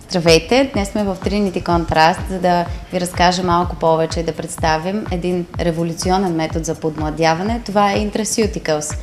Здравейте! Днес сме в Trinity Contrast, за да ви разкажа малко повече и да представим един революционен метод за подмладяване. Това е Intraceuticals.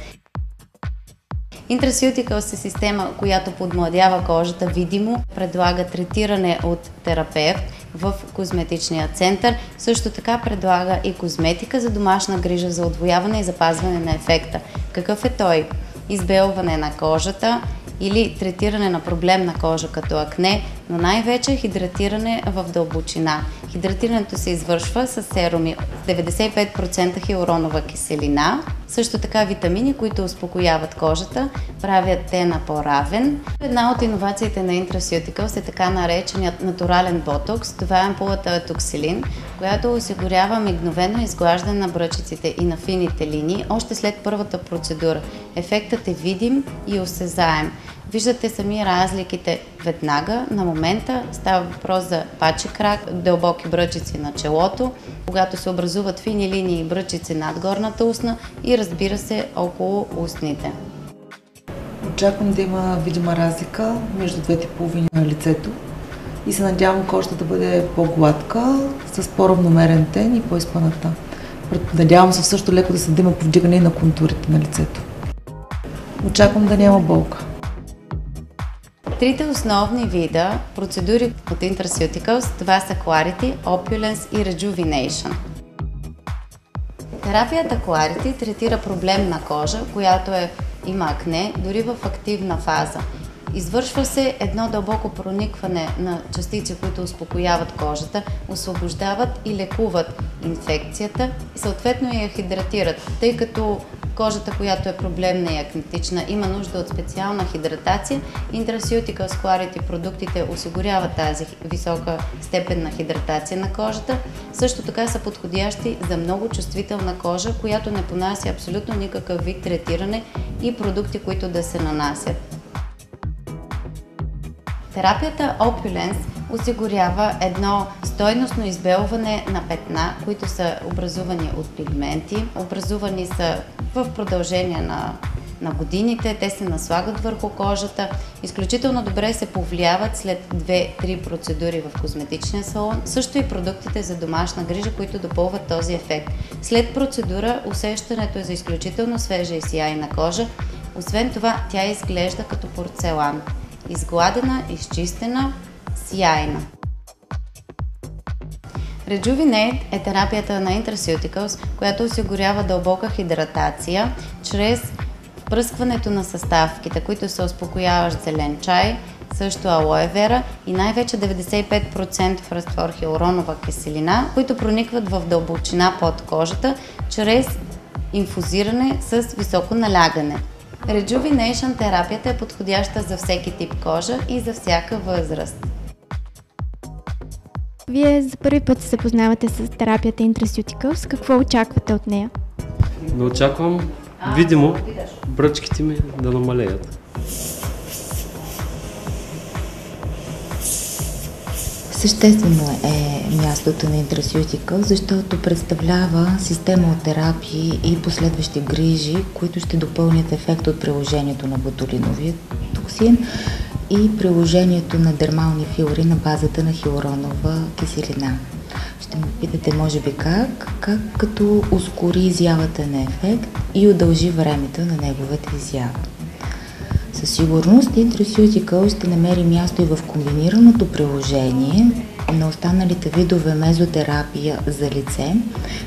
Intraceuticals е система, която подмладява кожата видимо, предлага третиране от терапевт в козметичния център. Също така предлага и козметика за домашна грижа за отвояване и запазване на ефекта. Какъв е той? Избелване на кожата или третиране на проблемна кожа като акне, но най-вече хидратиране в дълбочина. Хидратирането се извършва с серуми с 95% хиалуронова киселина, също така витамини, които успокояват кожата, правят тена по-равен. Една от иновациите на Intraceuticals е така нареченият натурален ботокс. Това е ампулата токсилин, която осигурява мигновено изглаждане на бръчиците и на фините линии още след първата процедура. Ефектът е видим и осезаем. Виждате сами разликите веднага, на момента. Става въпрос за пачи крак, дълбоки бръчици на челото, когато се образуват фини линии и бръчици над горната устна и разбира се около устните. Очаквам да има видима разлика между двете половини на лицето и се надявам кожата да бъде по-гладка, с по-равномерен тен и по-изпъната. Надявам се също леко да има повдигане на контурите на лицето. Очаквам да няма болка. Трите основни вида процедури от Intraceuticals, това са Clarity, Opulence и Rejuvenation. Терапията Clarity третира проблемна кожа, която има акне, дори в активна фаза. Извършва се едно дълбоко проникване на частици, които успокояват кожата, освобождават и лекуват инфекцията и съответно я хидратират, тъй като кожата, която е проблемна и акнетична, има нужда от специална хидратация. Intraceuticals Clarity продуктите осигуряват тази висока степен на хидратация на кожата. Също така са подходящи за много чувствителна кожа, която не понася абсолютно никакъв вид третиране и продукти, които да се нанасят. Терапията Opulence осигурява едно стойностно избелване на петна, които са образувани от пигменти. Образувани са в продължение на годините, те се наслагат върху кожата. Изключително добре се повлияват след 2-3 процедури в козметичния салон. Също и продуктите за домашна грижа, които допълват този ефект. След процедура усещането е за изключително свежа и сияйна кожа. Освен това, тя изглежда като порцелан. Изгладена, изчистена, сияйна. Rejuvenate е терапията на Intraceuticals, която осигурява дълбока хидратация чрез впръскването на съставките, които са успокояващ зелен чай, също алоe вера и най-вече 95% разтвор хиалуронова киселина, които проникват в дълбочина под кожата чрез инфузиране с високо налягане. Rejuvenation терапията е подходяща за всеки тип кожа и за всяка възраст. Вие за първи път се запознавате с терапията Intraceuticals. Какво очаквате от нея? Да очаквам видимо бръчките ми да намалеят. Съществено е мястото на Intraceuticals, защото представлява система от терапии и последващи грижи, които ще допълнят ефект от приложението на ботулиновия токсин и приложението на дермални филри на базата на хиалуронова киселина. Ще ме питате, може би как като ускори изявата на ефект и удължи времето на неговата изява. Със сигурност Intraceuticals ще намери място и в комбинираното приложение на останалите видове мезотерапия за лице,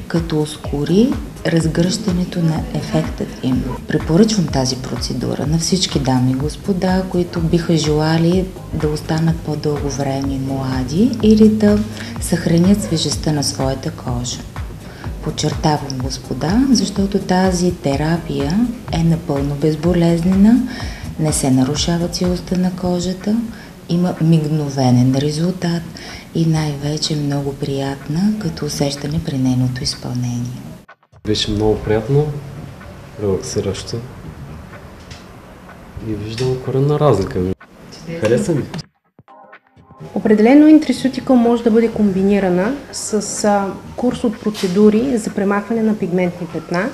като ускори разгръщането на ефектът им. Препоръчвам тази процедура на всички дами и господа, които биха желали да останат по-дълго време млади или да съхранят свежестта на своята кожа. Подчертавам, господа, защото тази терапия е напълно безболезнена, не се нарушава цялостта на кожата, има мигновенен резултат и най-вече много приятна като усещане при нейното изпълнение. Беше много приятно, релаксиращо и виждам коренна разлика. Хареса ми. Определено Intraceuticals може да бъде комбинирана с курс от процедури за премахване на пигментни петна.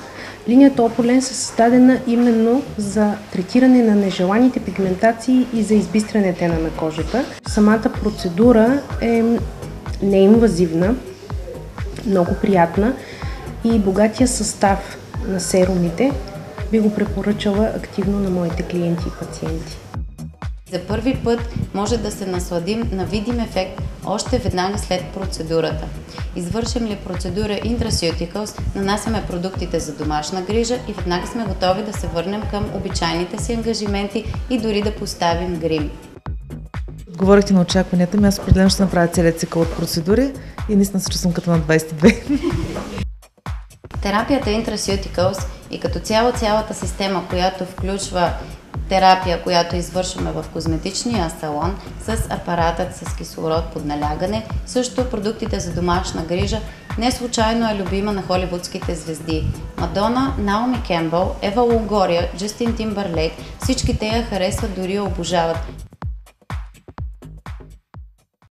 Линията Opulence е създадена именно за третиране на нежеланите пигментации и за избистряне тена на кожата. Самата процедура е неинвазивна, много приятна и богатия състав на серумите би го препоръчала активно на моите клиенти и пациенти. За първи път може да се насладим на видим ефект още веднага след процедурата. Извършим ли процедура Intraceuticals, нанасяме продуктите за домашна грижа и веднага сме готови да се върнем към обичайните си ангажименти и дори да поставим грим. Говорихте на очакванията ми, аз определено ще направя целият цикъл от процедури и наистина се чувствам като на 22. Терапията Intraceuticals и като цялата система, която включва терапия, която извършваме в козметичния салон с апаратът с кислород под налягане, също продуктите за домашна грижа, не случайно е любима на холивудските звезди. Мадона, Наоми Кембъл, Ева Лонгория, Джастин Тимбърлейк, всички те я харесват, дори я обожават.